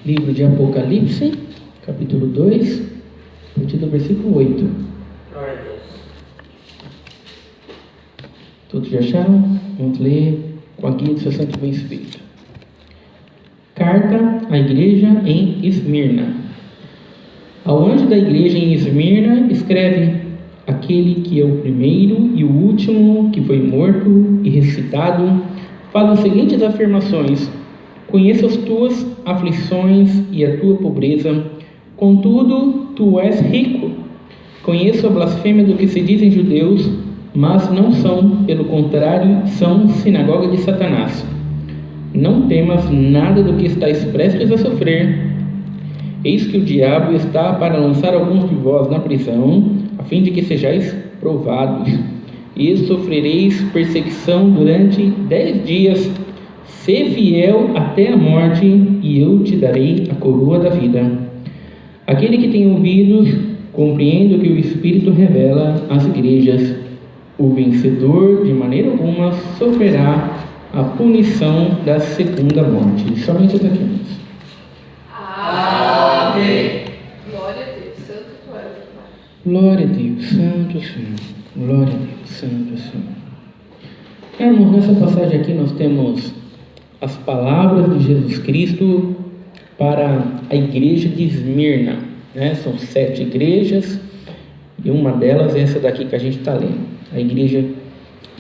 Livro de Apocalipse, capítulo 2, a partir do versículo 8. Glória a Deus. Todos já acharam? Vamos ler com a guia do seu Santo Bem Espírito. Carta à igreja em Esmirna. Ao anjo da igreja em Esmirna escreve: aquele que é o primeiro e o último, que foi morto e ressuscitado, faz as seguintes afirmações: conheço as tuas aflições e a tua pobreza, contudo tu és rico. Conheço a blasfêmia do que se dizem judeus, mas não são, pelo contrário, são sinagoga de Satanás. Não temas nada do que estás prestes a sofrer. Eis que o diabo está para lançar alguns de vós na prisão, a fim de que sejais provados, e sofrereis perseguição durante 10 dias. Sê fiel até a morte, e eu te darei a coroa da vida. Aquele que tem ouvidos, compreenda o que o Espírito revela às igrejas. O vencedor, de maneira alguma, sofrerá a punição da segunda morte. Somente até aqui. Amém. Glória a Deus, santo tu és, Pai. Glória a Deus, santo Senhor. Glória a Deus, santo Senhor. Irmãos, nessa passagem aqui nós temos as palavras de Jesus Cristo para a igreja de Esmirna, né? São 7 igrejas e uma delas é essa daqui que a gente está lendo, a igreja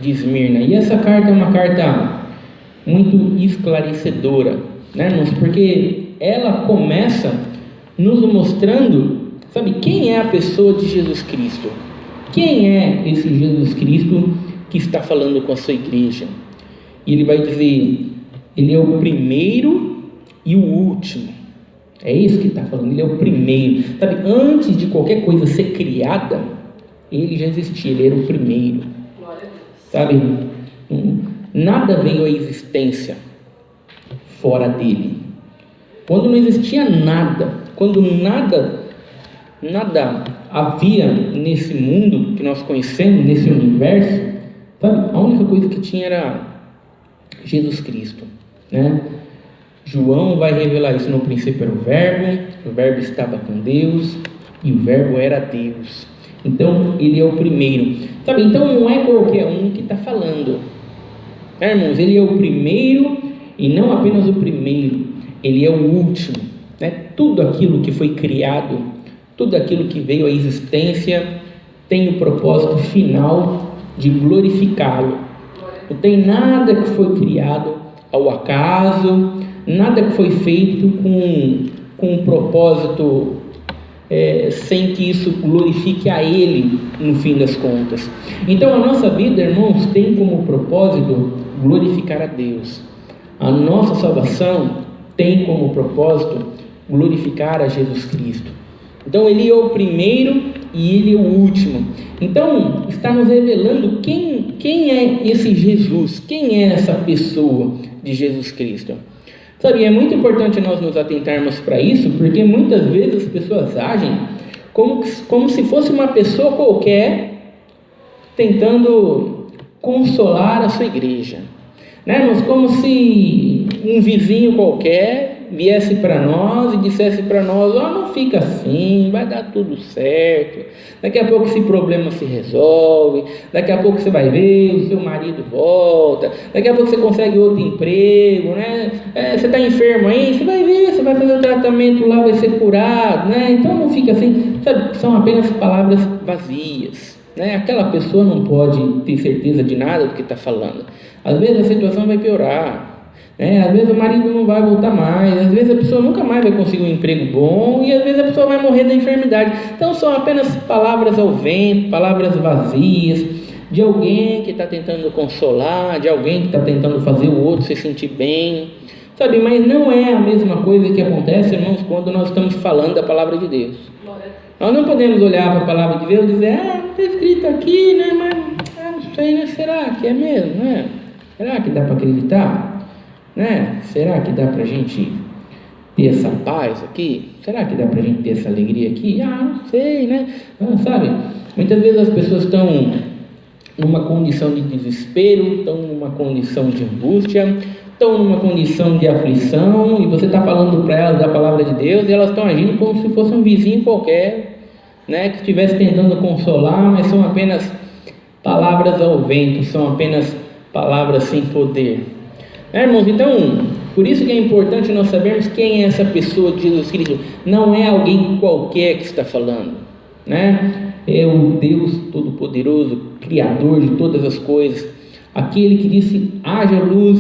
de Esmirna. E essa carta é uma carta muito esclarecedora, né, irmãos? Porque ela começa nos mostrando, sabe, quem é a pessoa de Jesus Cristo? Quem é esse Jesus Cristo que está falando com a sua igreja? E ele vai dizer: ele é o primeiro e o último. É isso que está falando, ele é o primeiro. Sabe, antes de qualquer coisa ser criada, ele já existia, ele era o primeiro. Glória a Deus. Sabe, nada veio à existência fora dele. Quando não existia nada, quando nada havia nesse mundo que nós conhecemos, nesse universo, sabe, a única coisa que tinha era Jesus Cristo, né? João vai revelar isso: no princípio era o verbo estava com Deus e o verbo era Deus. Então ele é o primeiro, sabe? Então não é qualquer um que está falando, né, irmãos? Ele é o primeiro e não apenas o primeiro, ele é o último, né? Tudo aquilo que foi criado, tudo aquilo que veio à existência tem o propósito final de glorificá-lo. Não tem nada que foi criado ao acaso, nada que foi feito com um propósito sem que isso glorifique a Ele no fim das contas. Então a nossa vida, irmãos, tem como propósito glorificar a Deus. A nossa salvação tem como propósito glorificar a Jesus Cristo. Então ele é o primeiro e ele é o último. Então está nos revelando quem é esse Jesus, quem é essa pessoa de Jesus Cristo. Sabe, é muito importante nós nos atentarmos para isso, porque muitas vezes as pessoas agem como se fosse uma pessoa qualquer tentando consolar a sua igreja, né? Mas como se um vizinho qualquer viesse para nós e dissesse para nós: não fica assim, vai dar tudo certo, daqui a pouco esse problema se resolve, daqui a pouco você vai ver, o seu marido volta, daqui a pouco você consegue outro emprego, né? Você está enfermo aí, você vai ver, você vai fazer um tratamento lá, vai ser curado, né? Então não fica assim, sabe? São apenas palavras vazias, né? Aquela pessoa não pode ter certeza de nada do que está falando. Às vezes a situação vai piorar, às vezes o marido não vai voltar mais, às vezes a pessoa nunca mais vai conseguir um emprego bom, e às vezes a pessoa vai morrer da enfermidade. Então são apenas palavras ao vento, palavras vazias, de alguém que está tentando consolar, de alguém que está tentando fazer o outro se sentir bem, sabe? Mas não é a mesma coisa que acontece, irmãos, quando nós estamos falando da palavra de Deus. Nós não podemos olhar para a palavra de Deus e dizer: não está escrito aqui, né? Mas não sei, né? Será que é mesmo, né? Será que dá para acreditar? Né? Será que dá para a gente ter essa paz aqui? Será que dá para a gente ter essa alegria aqui? Não sei, né? Sabe, muitas vezes as pessoas estão numa condição de desespero, estão numa condição de angústia, estão numa condição de aflição e você está falando para elas da palavra de Deus e elas estão agindo como se fosse um vizinho qualquer, né, que estivesse tentando consolar, mas são apenas palavras ao vento, são apenas palavras sem poder. Irmãos, então, por isso que é importante nós sabermos quem é essa pessoa de Jesus Cristo. Não é alguém qualquer que está falando, né? É o Deus Todo-Poderoso, Criador de todas as coisas, aquele que disse: haja luz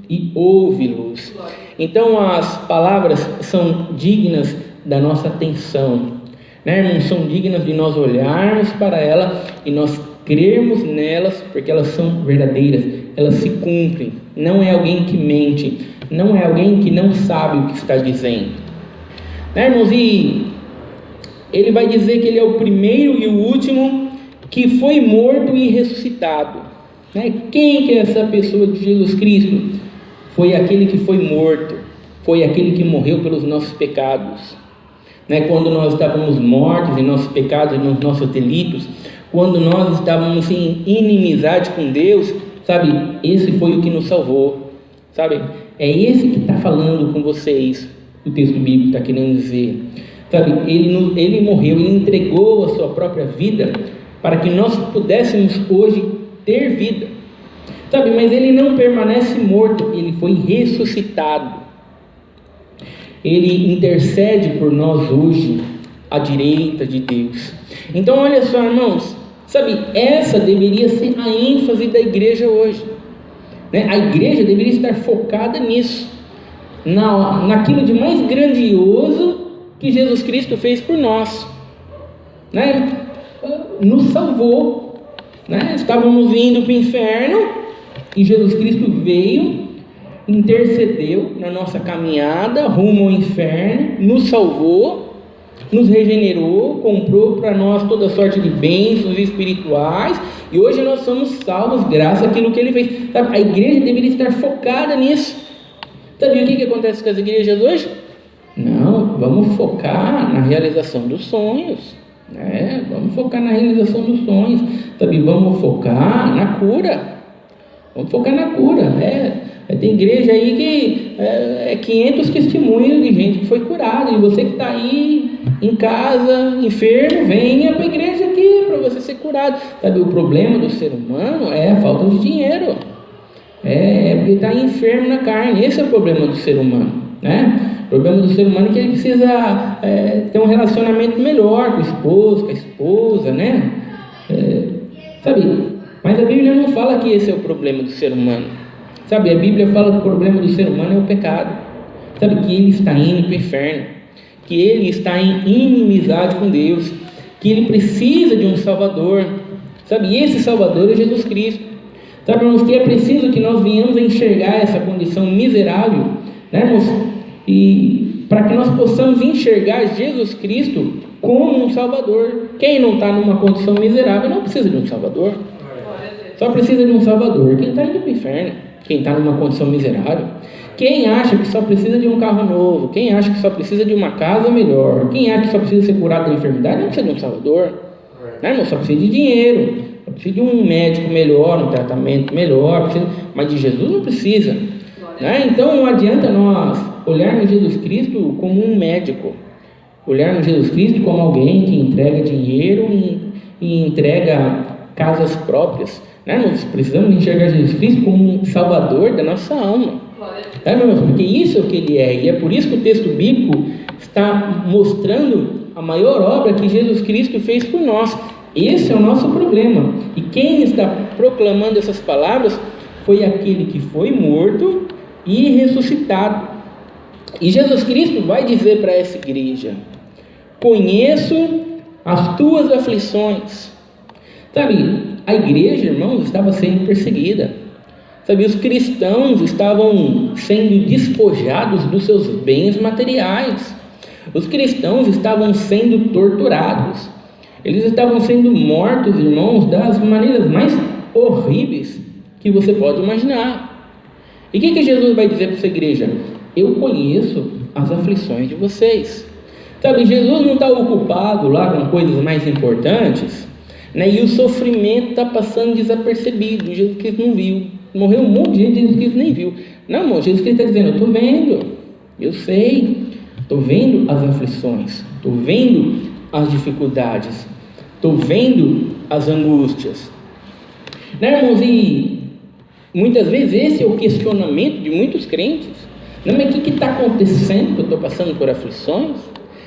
e houve luz. Então as palavras são dignas da nossa atenção, né, irmãos? São dignas de nós olharmos para ela e nós crermos nelas, porque elas são verdadeiras, elas se cumprem. Não é alguém que mente, não é alguém que não sabe o que está dizendo, né, irmãos? E ele vai dizer que ele é o primeiro e o último que foi morto e ressuscitado, né? Quem que é essa pessoa de Jesus Cristo? Foi aquele que foi morto, foi aquele que morreu pelos nossos pecados, né? Quando nós estávamos mortos em nossos pecados, nos nossos delitos, quando nós estávamos em inimizade com Deus, sabe, esse foi o que nos salvou, sabe, é esse que está falando com vocês, o texto bíblico está querendo dizer, sabe, ele morreu, ele entregou a sua própria vida, para que nós pudéssemos hoje ter vida, sabe, mas ele não permanece morto, ele foi ressuscitado, ele intercede por nós hoje, à direita de Deus. Então olha só, irmãos, sabe, essa deveria ser a ênfase da igreja hoje, né? A igreja deveria estar focada nisso, naquilo de mais grandioso que Jesus Cristo fez por nós, né? Nos salvou, né? Estávamos indo para o inferno e Jesus Cristo veio, intercedeu na nossa caminhada rumo ao inferno, nos salvou, nos regenerou, comprou para nós toda sorte de bênçãos espirituais, e hoje nós somos salvos graças àquilo que ele fez. Sabe, a igreja deveria estar focada nisso. Sabe o que acontece com as igrejas hoje? Não, vamos focar na realização dos sonhos, né? Vamos focar na realização dos sonhos, sabe? Vamos focar na cura, vamos focar na cura, né? Tem igreja aí que é 500 testemunhos de gente que foi curada, e você que está aí em casa, enfermo, venha para a igreja aqui para você ser curado. Sabe, o problema do ser humano é a falta de dinheiro, é porque está enfermo na carne. Esse é o problema do ser humano, né? O problema do ser humano é que ele precisa ter um relacionamento melhor com o esposo, com a esposa, né? Sabe, mas a Bíblia não fala que esse é o problema do ser humano. Sabe, a Bíblia fala que o problema do ser humano é o pecado. Sabe, que ele está indo para o inferno, que ele está em inimizade com Deus, que ele precisa de um Salvador. Sabe, e esse Salvador é Jesus Cristo. Sabe, irmãos, que é preciso que nós venhamos a enxergar essa condição miserável, né, irmãos? E para que nós possamos enxergar Jesus Cristo como um Salvador. Quem não está numa condição miserável não precisa de um Salvador. Só precisa de um Salvador quem está indo para o inferno, quem está numa condição miserável. Quem acha que só precisa de um carro novo, quem acha que só precisa de uma casa melhor, quem acha que só precisa ser curado da enfermidade, não precisa de um Salvador, né, irmão? Só precisa de dinheiro, só precisa de um médico melhor, um tratamento melhor, mas de Jesus não precisa, né? Então não adianta nós olharmos Jesus Cristo como um médico, olharmos Jesus Cristo como alguém que entrega dinheiro e entrega casas próprias, né? Nós precisamos enxergar Jesus Cristo como um salvador da nossa alma, né, meus irmãos? Porque isso é o que ele é, e é por isso que o texto bíblico está mostrando a maior obra que Jesus Cristo fez por nós. Esse é o nosso problema, e quem está proclamando essas palavras foi aquele que foi morto e ressuscitado. E Jesus Cristo vai dizer para essa igreja: conheço as tuas aflições. Sabe, a igreja, irmãos, estava sendo perseguida. Sabe, os cristãos estavam sendo despojados dos seus bens materiais. Os cristãos estavam sendo torturados. Eles estavam sendo mortos, irmãos, das maneiras mais horríveis que você pode imaginar. E o que Jesus vai dizer para essa igreja? Eu conheço as aflições de vocês. Sabe, Jesus não está ocupado lá com coisas mais importantes, né? E o sofrimento está passando desapercebido. Jesus Cristo não viu. morreu um monte de gente, Jesus Cristo nem viu. Não, irmão, Jesus Cristo está dizendo, eu estou vendo, eu sei, estou vendo as aflições, estou vendo as dificuldades, estou vendo as angústias. Né, irmãos, e muitas vezes esse é o questionamento de muitos crentes. Não, mas o que está acontecendo que eu estou passando por aflições?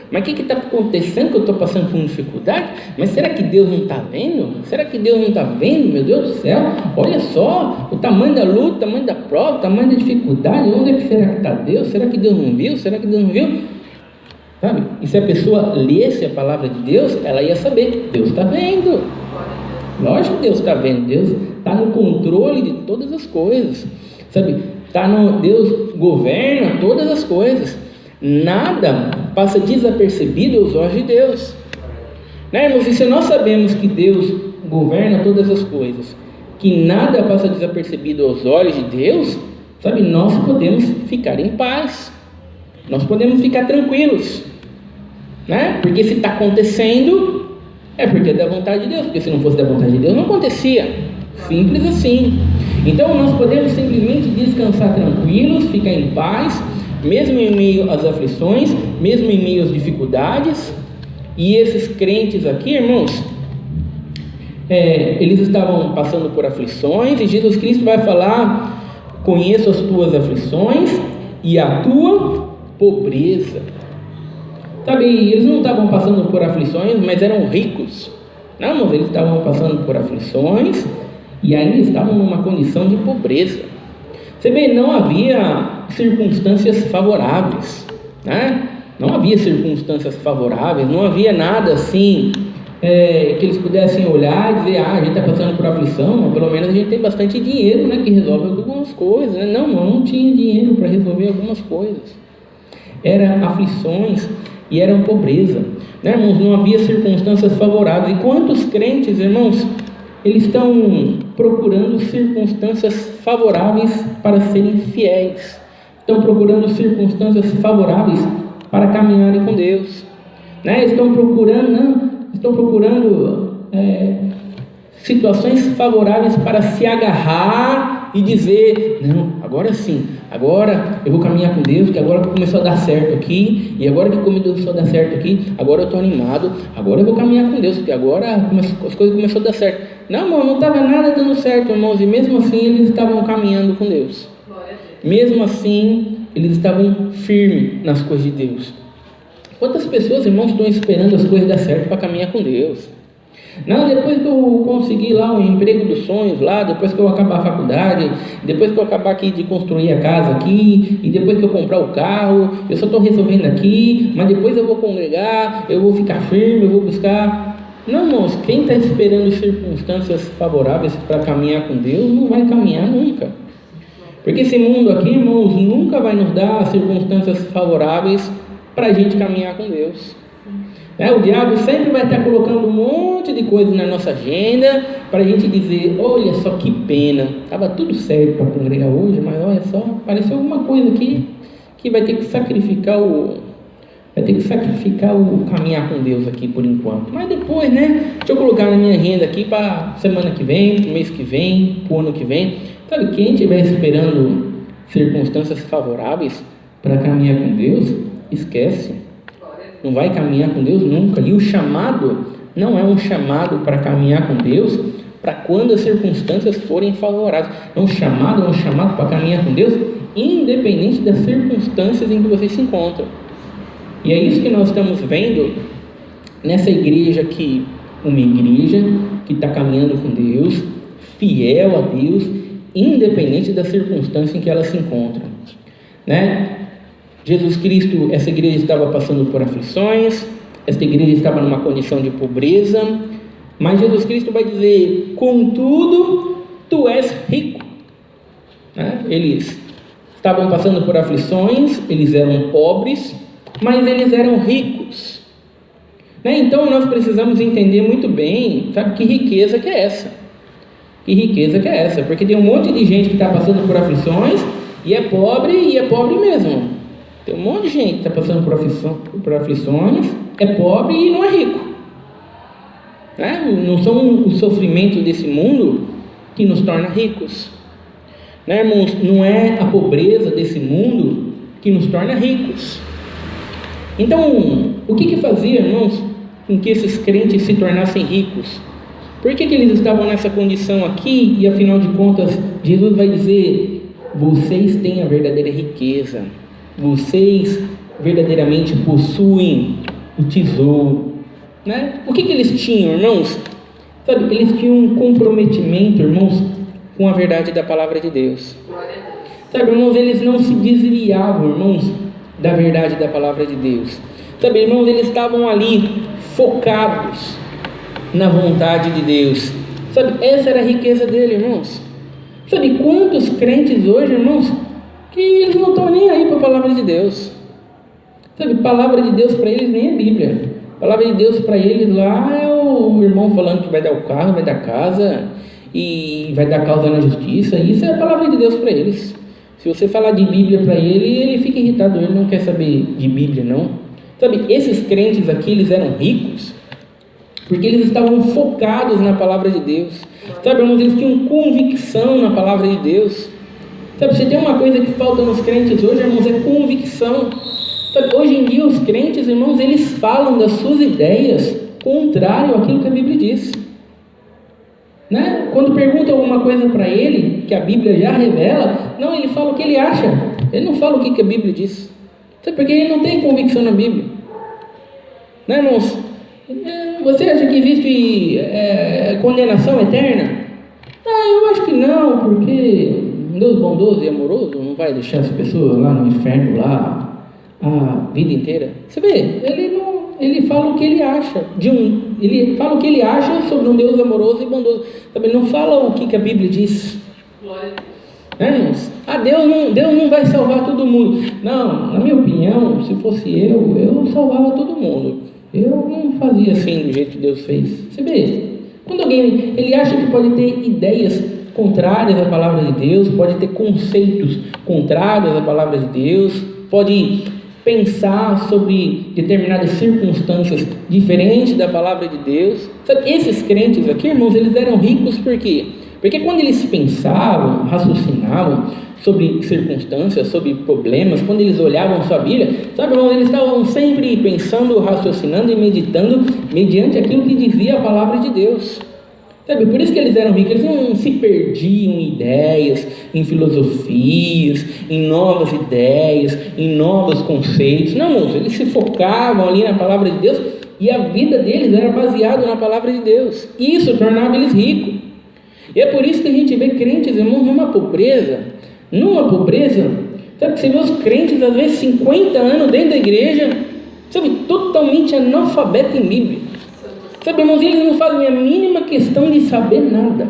Mas o que está acontecendo que eu estou passando por dificuldade? Mas será que Deus não está vendo? Será que Deus não está vendo? Meu Deus do céu, olha só o tamanho da luta, o tamanho da prova, o tamanho da dificuldade. Onde é que será que está Deus? Será que Deus não viu? Será que Deus não viu? Sabe? E se a pessoa lesse a palavra de Deus, ela ia saber, Deus está vendo. Lógico que Deus está vendo, Deus está no controle de todas as coisas, sabe? Deus governa todas as coisas, nada passa desapercebido aos olhos de Deus, né, irmãos? E se nós sabemos que Deus governa todas as coisas, que nada passa desapercebido aos olhos de Deus, sabe, nós podemos ficar em paz, nós podemos ficar tranquilos, né? Porque se está acontecendo, é porque é da vontade de Deus, porque se não fosse da vontade de Deus, não acontecia, simples assim. Então nós podemos simplesmente descansar tranquilos, ficar em paz, mesmo em meio às aflições, mesmo em meio às dificuldades. E esses crentes aqui, irmãos, eles estavam passando por aflições, e Jesus Cristo vai falar: conheço as tuas aflições e a tua pobreza. Sabe, eles não estavam passando por aflições, mas eram ricos. Não, irmãos, eles estavam passando por aflições e ainda estavam numa condição de pobreza. Você vê, não havia circunstâncias favoráveis, né? Não havia circunstâncias favoráveis, não havia nada assim que eles pudessem olhar e dizer: a gente está passando por aflição, mas pelo menos a gente tem bastante dinheiro, né, que resolve algumas coisas, né? Não tinha dinheiro para resolver algumas coisas. Eram aflições e eram pobreza, né, irmãos? Não havia circunstâncias favoráveis. E quantos crentes, irmãos, eles estão procurando circunstâncias favoráveis para serem fiéis, estão procurando circunstâncias favoráveis para caminharem com Deus, né? Estão procurando situações favoráveis para se agarrar e dizer: não, agora sim, agora eu vou caminhar com Deus, que agora começou a dar certo aqui, e agora que começou a dar certo aqui, agora eu estou animado, agora eu vou caminhar com Deus, porque agora as coisas começaram a dar certo. Não, irmão, não estava nada dando certo, irmãos, e mesmo assim eles estavam caminhando com Deus. Mesmo assim, eles estavam firmes nas coisas de Deus. Quantas pessoas, irmãos, estão esperando as coisas dar certo para caminhar com Deus? Não, depois que eu conseguir lá o emprego dos sonhos lá, depois que eu acabar a faculdade, depois que eu acabar aqui de construir a casa aqui, e depois que eu comprar o carro, eu só estou resolvendo aqui, mas depois eu vou congregar, eu vou ficar firme, eu vou buscar. Não, irmãos, quem está esperando circunstâncias favoráveis para caminhar com Deus, não vai caminhar nunca. Porque esse mundo aqui, irmãos, nunca vai nos dar circunstâncias favoráveis para a gente caminhar com Deus. O diabo sempre vai estar colocando um monte de coisa na nossa agenda para a gente dizer: olha só que pena, estava tudo certo para congregar hoje, mas olha só, apareceu alguma coisa aqui que vai ter que sacrificar o caminhar com Deus aqui por enquanto. Mas depois, né? Deixa eu colocar na minha agenda aqui para semana que vem, pro mês que vem, pro ano que vem. Sabe, quem estiver esperando circunstâncias favoráveis para caminhar com Deus, esquece. Não vai caminhar com Deus nunca. E o chamado não é um chamado para caminhar com Deus para quando as circunstâncias forem favoráveis. É um chamado para caminhar com Deus independente das circunstâncias em que você se encontra. E é isso que nós estamos vendo nessa igreja aqui, uma igreja que está caminhando com Deus, fiel a Deus, independente da circunstância em que ela se encontra, né? Jesus Cristo, essa igreja estava passando por aflições, essa igreja estava numa condição de pobreza, mas Jesus Cristo vai dizer: contudo, tu és rico, né? Eles estavam passando por aflições, eles eram pobres, mas eles eram ricos, né? Então nós precisamos entender muito bem, sabe, que riqueza que é essa? Que riqueza que é essa? Porque tem um monte de gente que está passando por aflições e é pobre mesmo. Tem um monte de gente que está passando por aflições, é pobre e não é rico, né? Não são os sofrimentos desse mundo que nos torna ricos. Né, irmãos? Não é a pobreza desse mundo que nos torna ricos. Então, o que fazia, irmãos, com que esses crentes se tornassem ricos? Por que eles estavam nessa condição aqui? E afinal de contas, Jesus vai dizer: vocês têm a verdadeira riqueza, vocês verdadeiramente possuem o tesouro, né? O que eles tinham, irmãos? Sabe, eles tinham um comprometimento, irmãos, com a verdade da palavra de Deus. Sabe, irmãos, eles não se desviavam, irmãos, da verdade da palavra de Deus. Sabe, irmãos, eles estavam ali focados na vontade de Deus. Sabe, essa era a riqueza dele, irmãos. Sabe quantos crentes hoje, irmãos, que eles não estão nem aí para a palavra de Deus. Sabe, palavra de Deus para eles nem é Bíblia. Palavra de Deus para eles lá é o irmão falando que vai dar o carro, vai dar casa e vai dar causa na justiça. Isso é a palavra de Deus para eles. Se você falar de Bíblia para ele fica irritado, ele não quer saber de Bíblia, não. Sabe, esses crentes aqui, eles eram ricos porque eles estavam focados na palavra de Deus. Sabe, irmãos, eles tinham convicção na palavra de Deus. Sabe, se tem uma coisa que falta nos crentes hoje, irmãos, é convicção. Sabe, hoje em dia os crentes, irmãos, eles falam das suas ideias contrário àquilo que a Bíblia diz. Né? Quando perguntam alguma coisa para ele, que a Bíblia já revela, não, ele fala o que ele acha. Ele não fala o que a Bíblia diz. Sabe, porque ele não tem convicção na Bíblia. Né, irmãos? Você acha que existe condenação eterna? Eu acho que não, porque Deus bondoso e amoroso não vai deixar as pessoas lá no inferno lá a vida inteira. Você vê, ele fala o que ele acha ele fala o que ele acha sobre um Deus amoroso e bondoso. Também não fala o que a Bíblia diz. Glória a Deus. Irmãos? Deus não vai salvar todo mundo. Não, na minha opinião, se fosse eu salvava todo mundo. Eu não fazia assim do jeito que Deus fez. Você vê, quando alguém ele acha que pode ter ideias contrárias à palavra de Deus, pode ter conceitos contrários à palavra de Deus, pode pensar sobre determinadas circunstâncias diferentes da palavra de Deus. Sabe, esses crentes aqui, irmãos, eles eram ricos por quê? Porque quando eles pensavam, raciocinavam sobre circunstâncias, sobre problemas, quando eles olhavam sua Bíblia, sabe, irmãos, eles estavam sempre pensando, raciocinando e meditando mediante aquilo que dizia a palavra de Deus. Sabe, por isso que eles eram ricos, eles não se perdiam em ideias, em filosofias, em novas ideias, em novos conceitos. Não, irmãos, eles se focavam ali na palavra de Deus e a vida deles era baseada na palavra de Deus. E isso tornava eles ricos. E é por isso que a gente vê crentes, irmãos, numa pobreza, sabe, que você vê os crentes, às vezes 50 anos dentro da igreja, sabe, totalmente analfabeto em Bíblia. Sabe, irmãos, eles não fazem a mínima questão de saber nada.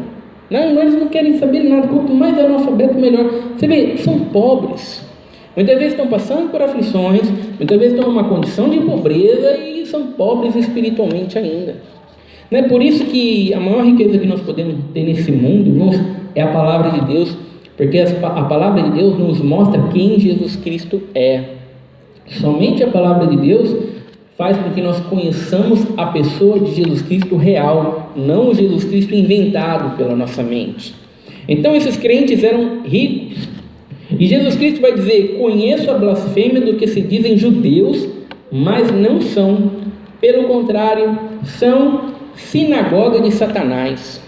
Não, eles não querem saber nada. Quanto mais analfabeto, melhor. Você vê, são pobres. Muitas vezes estão passando por aflições, muitas vezes estão numa condição de pobreza e são pobres espiritualmente ainda. Não é por isso que a maior riqueza que nós podemos ter nesse mundo, irmãos, é a palavra de Deus, porque a palavra de Deus nos mostra quem Jesus Cristo é. Somente a palavra de Deus faz com que nós conheçamos a pessoa de Jesus Cristo real, não o Jesus Cristo inventado pela nossa mente. Então esses crentes eram ricos, e Jesus Cristo vai dizer: conheço a blasfêmia do que se dizem judeus, mas não são, pelo contrário, são sinagoga de Satanás.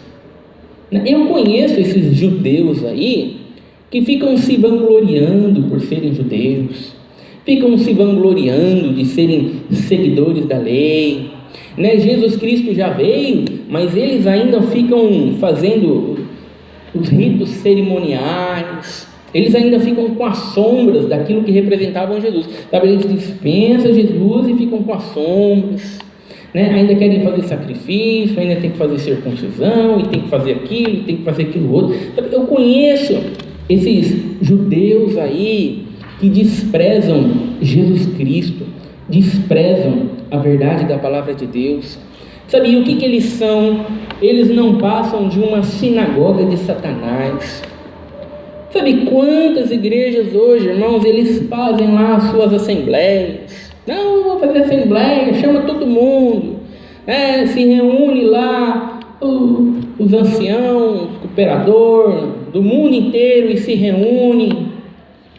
Eu conheço esses judeus aí que ficam se vangloriando por serem judeus, ficam se vangloriando de serem seguidores da lei, né? Jesus Cristo já veio, mas eles ainda ficam fazendo os ritos cerimoniais, eles ainda ficam com as sombras daquilo que representavam Jesus. Sabe, eles dispensam Jesus e ficam com as sombras, né? Ainda querem fazer sacrifício, ainda tem que fazer circuncisão, e tem que fazer aquilo, e tem que fazer aquilo outro. Sabe, eu conheço esses judeus aí que desprezam Jesus Cristo, desprezam a verdade da palavra de Deus. Sabe, e o que eles são? Eles não passam de uma sinagoga de Satanás. Sabe quantas igrejas hoje, irmãos, eles fazem lá as suas assembleias? Não, vou fazer assembleia, chama todo mundo, se reúne lá os anciãos, o cooperador, do mundo inteiro e se reúnem,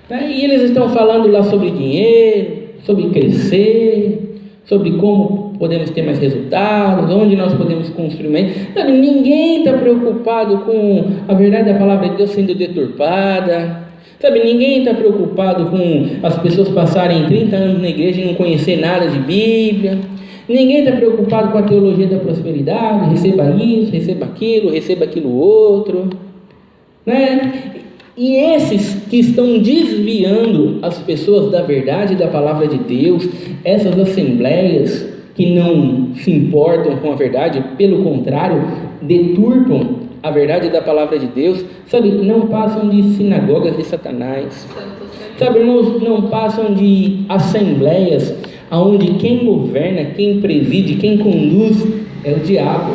né? E eles estão falando lá sobre dinheiro, sobre crescer, sobre como podemos ter mais resultados, onde nós podemos construir mais. Sabe, ninguém está preocupado com a verdade da palavra de Deus sendo deturpada. Sabe, ninguém está preocupado com as pessoas passarem 30 anos na igreja e não conhecer nada de Bíblia. Ninguém está preocupado com a teologia da prosperidade, receba isso, receba aquilo outro, né? E esses que estão desviando as pessoas da verdade da palavra de Deus, essas assembleias que não se importam com a verdade, pelo contrário, deturpam a verdade da palavra de Deus, sabe, não passam de sinagogas de Satanás, sabe, irmãos, não passam de assembleias onde quem governa, quem preside, quem conduz é o diabo,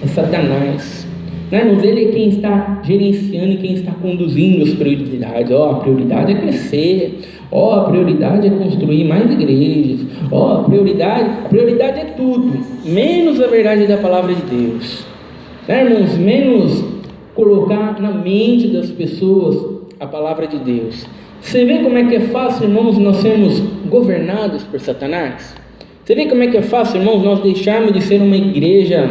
é Satanás, né, irmãos? Ele é quem está gerenciando e quem está conduzindo as prioridades. A prioridade é crescer, a prioridade é construir mais igrejas, a prioridade é tudo, menos a verdade da palavra de Deus, né, irmãos? Menos colocar na mente das pessoas a palavra de Deus. Você vê como é que é fácil, irmãos, nós sermos governados por Satanás? Você vê como é que é fácil, irmãos, nós deixarmos de ser uma igreja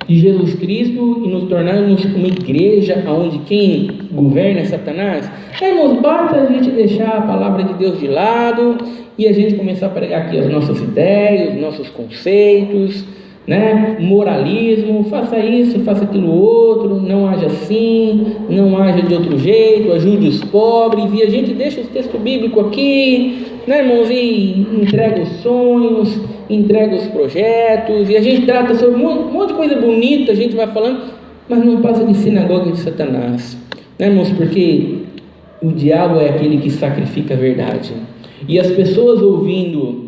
de Jesus Cristo e nos tornarmos uma igreja onde quem governa é Satanás? Irmãos, basta a gente deixar a palavra de Deus de lado e a gente começar a pregar aqui as nossas ideias, os nossos conceitos, né? Moralismo, faça isso, faça aquilo outro, não haja assim, não haja de outro jeito, ajude os pobres, e a gente deixa o texto bíblico aqui, né, irmãos, e entrega os sonhos, entrega os projetos, e a gente trata sobre um monte de coisa bonita, a gente vai falando, mas não passa de sinagoga de Satanás, né, irmãos? Porque o diabo é aquele que sacrifica a verdade, e as pessoas ouvindo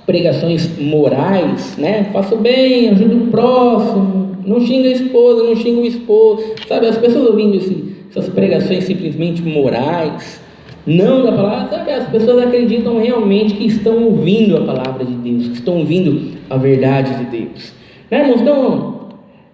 pregações morais, né? Faça o bem, ajude o próximo, não xinga a esposa, não xinga o esposo, sabe? As pessoas ouvindo essas pregações simplesmente morais, não da palavra, sabe? As pessoas acreditam realmente que estão ouvindo a palavra de Deus, que estão ouvindo a verdade de Deus, né, irmãos? Então,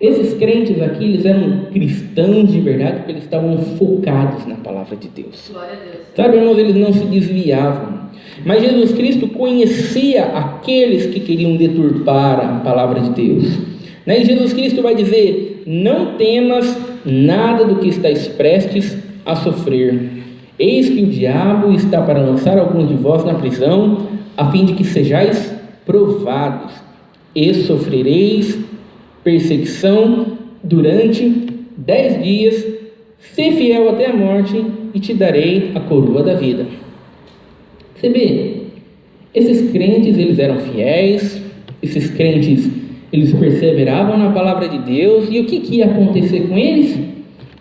esses crentes aqui, eles eram cristãos de verdade, porque eles estavam focados na palavra de Deus. Glória a Deus. Sabe, irmãos, eles não se desviavam. Mas Jesus Cristo conhecia aqueles que queriam deturpar a palavra de Deus, né? E Jesus Cristo vai dizer: não temas nada do que estáis prestes a sofrer. Eis que o diabo está para lançar alguns de vós na prisão, a fim de que sejais provados, e sofrereis perseguição durante 10 dias, se fiel até a morte, e te darei a coroa da vida. Você vê, esses crentes, eles eram fiéis, esses crentes, eles perseveravam na palavra de Deus, e o que ia acontecer com eles?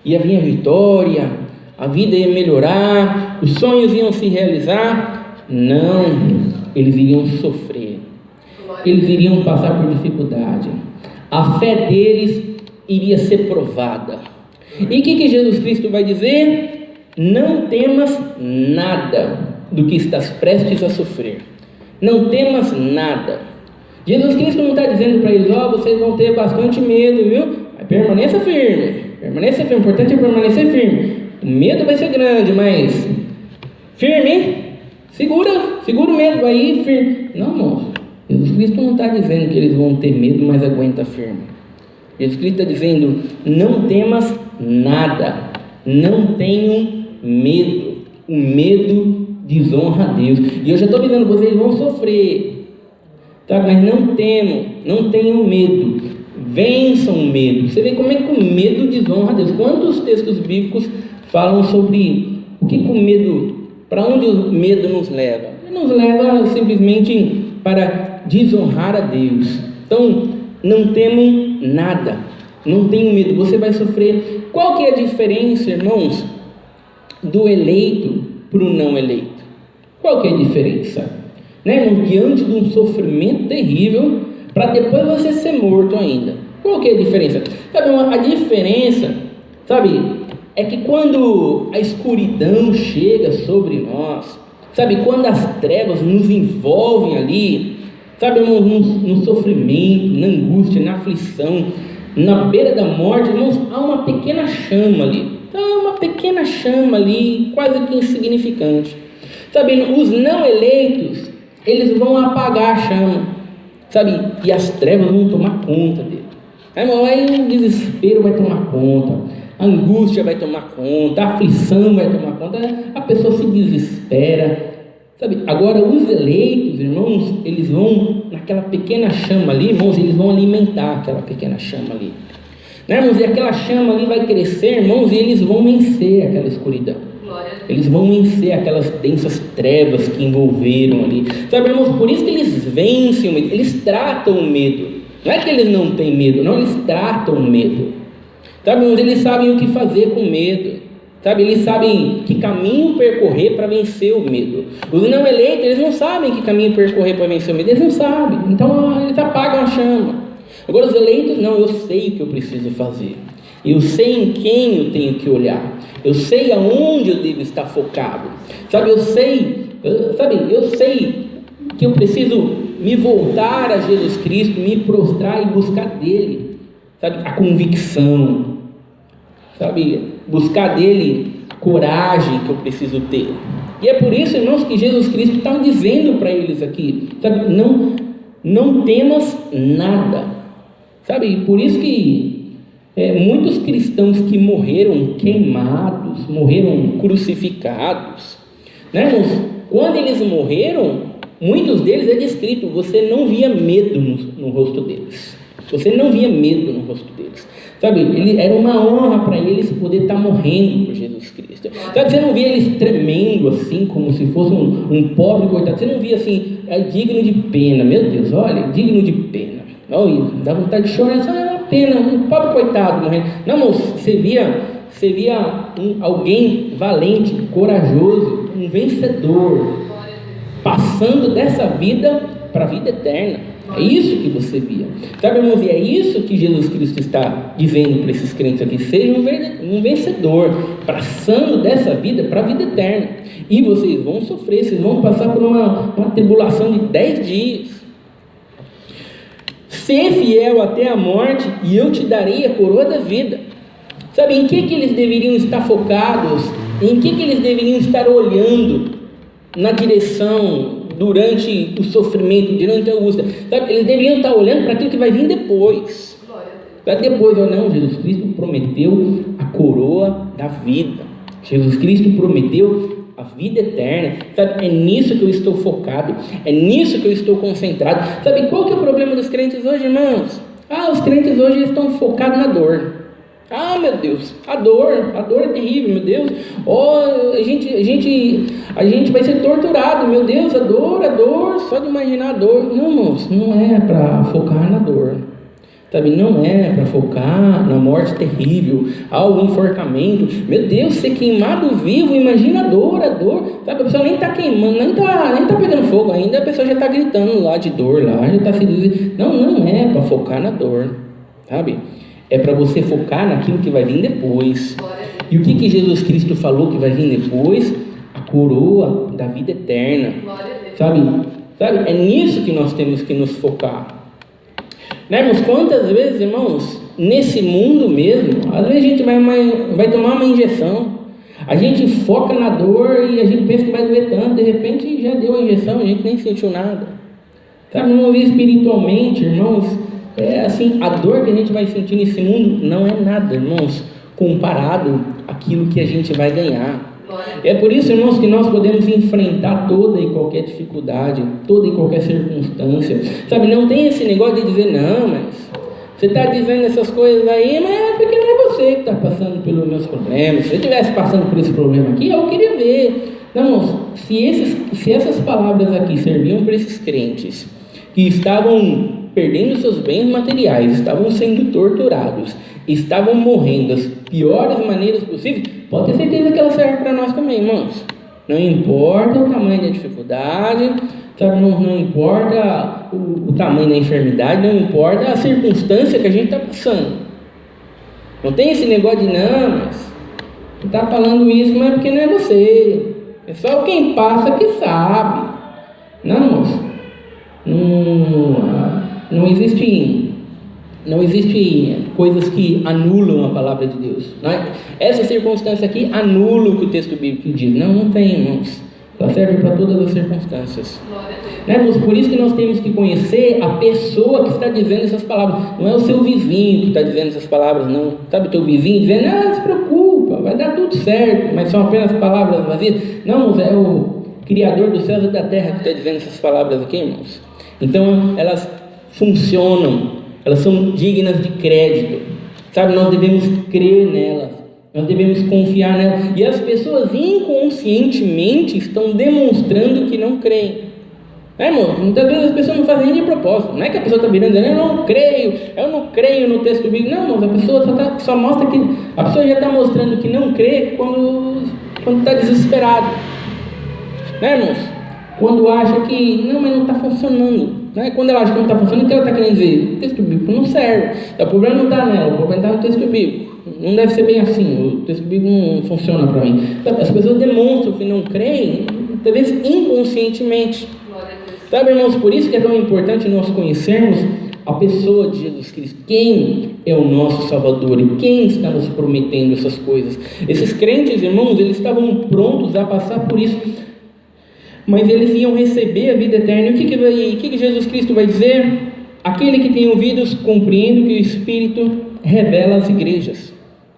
Ia vir a vitória, a vida ia melhorar, os sonhos iam se realizar? Não, eles iriam sofrer, eles iriam passar por dificuldade, a fé deles iria ser provada. E o que Jesus Cristo vai dizer? Não temas nada do que estás prestes a sofrer. Não temas nada. Jesus Cristo não está dizendo para eles: vocês vão ter bastante medo, viu? Mas permaneça firme. Permaneça firme. O importante é permanecer firme. O medo vai ser grande, mas firme, hein? Segura o medo aí, firme. Não, irmãos. Jesus Cristo não está dizendo que eles vão ter medo, mas aguenta firme. Jesus Cristo está dizendo: não temas nada. Não tenham medo. O medo desonra a Deus. E eu já estou dizendo, vocês vão sofrer, tá? Mas não tenham medo. Vençam o medo. Você vê como é que o medo desonra a Deus. Quantos textos bíblicos falam sobre o que o medo, para onde o medo nos leva? Ele nos leva simplesmente para desonrar a Deus. Então, não temam nada. Não tenham medo. Você vai sofrer. Qual que é a diferença, irmãos, do eleito para o não eleito? Qual que é a diferença? Né? Diante de um sofrimento terrível, para depois você ser morto ainda. Qual que é a diferença? Sabe, a diferença, sabe, é que quando a escuridão chega sobre nós, sabe, quando as trevas nos envolvem ali, sabe, irmãos, no sofrimento, na angústia, na aflição, na beira da morte, irmãos, há uma pequena chama ali. Então, pequena chama ali, quase que insignificante. Sabe, os não eleitos, eles vão apagar a chama, sabe, e as trevas vão tomar conta dele. Aí o desespero vai tomar conta, a angústia vai tomar conta, a aflição vai tomar conta, a pessoa se desespera, sabe? Agora os eleitos, irmãos, eles vão naquela pequena chama ali, irmãos, eles vão alimentar aquela pequena chama ali, né, irmãos? E aquela chama ali vai crescer, irmãos, e eles vão vencer aquela escuridão. Eles vão vencer aquelas densas trevas que envolveram ali, sabe, irmãos? Por isso que eles vencem o medo, eles tratam o medo. Não é que eles não têm medo, não, eles tratam o medo, sabe, irmãos? Eles sabem o que fazer com medo, sabe? Eles sabem que caminho percorrer para vencer o medo. Os não eleitos, eles não sabem que caminho percorrer para vencer o medo, eles não sabem, então eles apagam a chama. Agora os eleitos, não, eu sei o que eu preciso fazer, eu sei em quem eu tenho que olhar, eu sei aonde eu devo estar focado, sabe? Eu sei que eu preciso me voltar a Jesus Cristo, me prostrar e buscar dele, sabe? A convicção, sabe? Buscar dele a coragem que eu preciso ter. E é por isso, irmãos, que Jesus Cristo está dizendo para eles aqui, sabe? Não temas nada, sabe? Por isso que muitos cristãos que morreram queimados, morreram crucificados, né, irmãos? Quando eles morreram, muitos deles é descrito, você não via medo no rosto deles. Você não via medo no rosto deles. Sabe, era uma honra para eles poder estar morrendo por Jesus Cristo. Sabe, você não via eles tremendo assim, como se fosse um pobre coitado. Você não via assim, digno de pena. Meu Deus, olha, digno de pena. Olha, dá vontade de chorar, só é uma pena, um pobre coitado morrendo. Não, moço, você via alguém valente, corajoso, um vencedor, passando dessa vida para a vida eterna. É isso que você via, sabe, irmãos? E é isso que Jesus Cristo está dizendo para esses crentes aqui: seja um vencedor, passando dessa vida para a vida eterna. E vocês vão sofrer, vocês vão passar por uma tribulação de 10 dias. Ser fiel até a morte, e eu te darei a coroa da vida. Sabe, em que eles deveriam estar focados? Em que eles deveriam estar olhando na direção durante o sofrimento, durante a angústia? Sabe, eles deveriam estar olhando para aquilo que vai vir depois. Para depois, ou não, Jesus Cristo prometeu a coroa da vida. Jesus Cristo prometeu a vida eterna. Sabe, é nisso que eu estou focado, é nisso que eu estou concentrado. Sabe qual que é o problema dos crentes hoje, irmãos? Os crentes hoje estão focados na dor. Meu Deus, a dor é terrível, meu Deus. A gente vai ser torturado, meu Deus, a dor, só de imaginar a dor. Não, irmãos, não é para focar na dor, sabe? Não é para focar na morte terrível, o enforcamento. Meu Deus, ser queimado vivo, imagina a dor, sabe? A pessoa nem está queimando, nem tá pegando fogo ainda, a pessoa já está gritando lá de dor, já está se dizendo. Não é para focar na dor, sabe? É para você focar naquilo que vai vir depois. E o que Jesus Cristo falou que vai vir depois? A coroa da vida eterna. Sabe? É nisso que nós temos que nos focar. Né, irmãos? Quantas vezes, irmãos, nesse mundo mesmo, às vezes a gente vai tomar uma injeção, a gente foca na dor e a gente pensa que vai doer tanto, de repente já deu a injeção, a gente nem sentiu nada. Sabe, não vi espiritualmente, irmãos. A dor que a gente vai sentir nesse mundo não é nada, irmãos, comparado àquilo que a gente vai ganhar. É por isso, irmãos, que nós podemos enfrentar toda e qualquer dificuldade, toda e qualquer circunstância. Sabe, não tem esse negócio de dizer, não, mas você está dizendo essas coisas aí, mas é porque não é você que está passando pelos meus problemas. Se eu estivesse passando por esse problema aqui, eu queria ver. Não, irmãos, se essas palavras aqui serviam para esses crentes que estavam perdendo seus bens materiais, estavam sendo torturados, estavam morrendo das piores maneiras possíveis, pode ter certeza que ela serve para nós também, irmãos. Não importa o tamanho da dificuldade, sabe? Não importa o tamanho da enfermidade, não importa a circunstância que a gente está passando. Não tem esse negócio de, não, mas você está falando isso, mas é porque não é você, é só quem passa que sabe. Não, irmãos, não existe Não existe coisas que anulam a palavra de Deus. Essa circunstância aqui anula o que o texto bíblico diz. Não tem, irmãos. Ela serve para todas as circunstâncias. Irmãos, por isso que nós temos que conhecer a pessoa que está dizendo essas palavras. Não é o seu vizinho que está dizendo essas palavras, não. Sabe o teu vizinho dizendo, não se preocupa, vai dar tudo certo, mas são apenas palavras vazias. Não, é o Criador dos céus e da terra que está dizendo essas palavras aqui, irmãos. Então, elas funcionam, elas são dignas de crédito, sabe? Nós devemos crer nelas, nós devemos confiar nelas, e as pessoas inconscientemente estão demonstrando que não creem, irmão? Muitas vezes as pessoas não fazem nem de propósito, não é que a pessoa está virando dizendo, eu não creio no texto bíblico, não, mas a pessoa só mostra que, a pessoa já está mostrando que não crê quando está desesperado, irmãos? Quando acha que, não, mas não está funcionando. Quando ela acha que não está funcionando, o que ela está querendo dizer? O texto bíblico não serve. O problema não está nela, o problema está no texto bíblico. Não deve ser bem assim, o texto bíblico não funciona para mim. As pessoas demonstram que não creem, talvez inconscientemente. Sabe, irmãos, por isso que é tão importante nós conhecermos a pessoa de Jesus Cristo. Quem é o nosso Salvador e quem está nos prometendo essas coisas. Esses crentes, irmãos, eles estavam prontos a passar por isso, mas eles iam receber a vida eterna. E o que Jesus Cristo vai dizer? Aquele que tem ouvidos, compreende o que o Espírito revela às igrejas.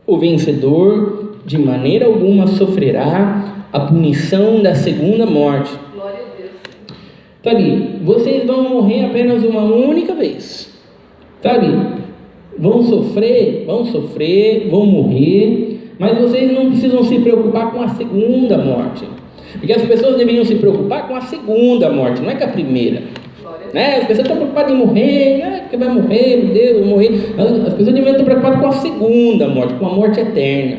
O vencedor, de maneira alguma, sofrerá a punição da segunda morte. Glória a Deus. Sabe, vocês vão morrer apenas uma única vez. Sabe, vão sofrer, vão morrer, mas vocês não precisam se preocupar com a segunda morte. Porque as pessoas deveriam se preocupar com a segunda morte, não é com a primeira. As pessoas estão preocupadas em morrer, que vai morrer, meu Deus, vou morrer. As pessoas deveriam estar preocupadas com a segunda morte, com a morte eterna,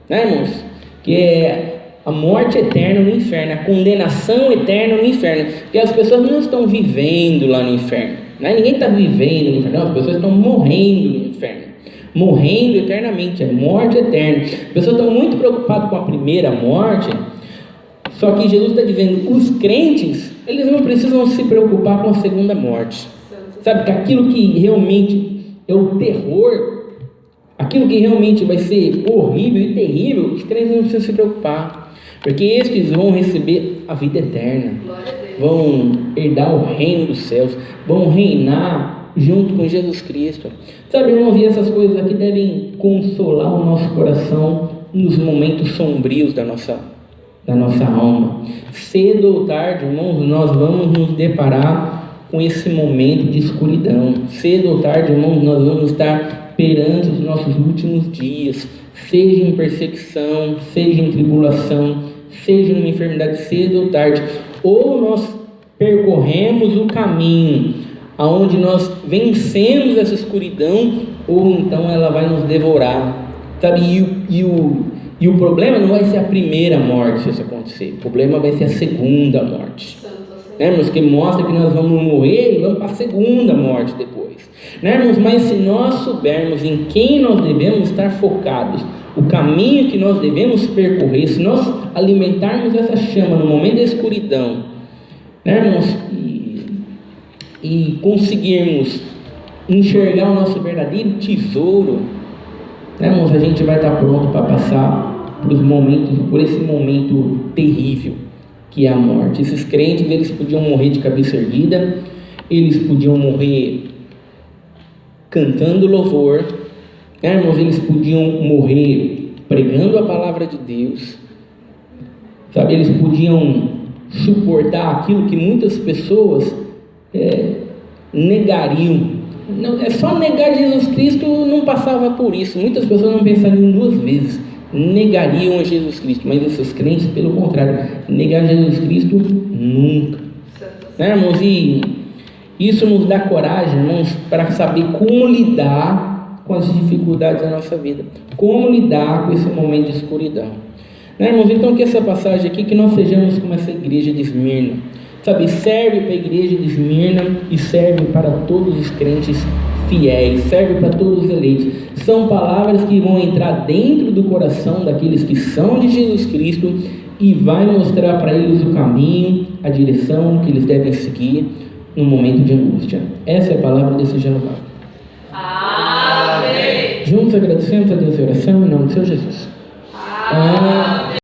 irmãos? Que é a morte eterna no inferno, a condenação eterna no inferno. Porque as pessoas não estão vivendo lá no inferno, ninguém está vivendo no inferno, não, as pessoas estão morrendo no inferno. Morrendo eternamente, é morte eterna. As pessoas estão muito preocupadas com a primeira morte. Só que Jesus está dizendo, os crentes, eles não precisam se preocupar com a segunda morte. Sabe, que aquilo que realmente é o terror, aquilo que realmente vai ser horrível e terrível, os crentes não precisam se preocupar. Porque estes vão receber a vida eterna, vão herdar o reino dos céus, vão reinar junto com Jesus Cristo. Sabe, irmãos, e essas coisas aqui devem consolar o nosso coração nos momentos sombrios da nossa alma. Cedo ou tarde, irmãos, nós vamos nos deparar com esse momento de escuridão. Cedo ou tarde, irmãos, nós vamos estar perante os nossos últimos dias, seja em perseguição, seja em tribulação, seja numa enfermidade, cedo ou tarde. Ou nós percorremos o caminho aonde nós vencemos essa escuridão, ou então ela vai nos devorar, sabe? E o problema não vai ser a primeira morte, se isso acontecer. O problema vai ser a segunda morte. Irmãos, que mostra que nós vamos morrer e vamos para a segunda morte depois. Irmãos, mas se nós soubermos em quem nós devemos estar focados, o caminho que nós devemos percorrer, se nós alimentarmos essa chama no momento da escuridão, irmãos, e conseguirmos enxergar o nosso verdadeiro tesouro, irmãos, a gente vai estar pronto para passar por esse momento terrível que é a morte. Esses crentes, eles podiam morrer de cabeça erguida, eles podiam morrer cantando louvor, irmãos, eles podiam morrer pregando a palavra de Deus, sabe? Eles podiam suportar aquilo que muitas pessoas negariam. Não, é só negar Jesus Cristo, não passava por isso. Muitas pessoas não pensariam duas vezes, negariam a Jesus Cristo, mas esses crentes, pelo contrário, negar Jesus Cristo nunca, irmãos? E isso nos dá coragem, irmãos, para saber como lidar com as dificuldades da nossa vida, como lidar com esse momento de escuridão, irmãos? Então, que essa passagem aqui, que nós sejamos como essa igreja de Esmirna, sabe, serve para a igreja de Esmirna e serve para todos os crentes fiéis, serve para todos os eleitos. São palavras que vão entrar dentro do coração daqueles que são de Jesus Cristo e vai mostrar para eles o caminho, a direção que eles devem seguir no momento de angústia. Essa é a palavra desse Jeová. Juntos agradecemos a Deus em oração, em nome do Senhor Jesus. Amém.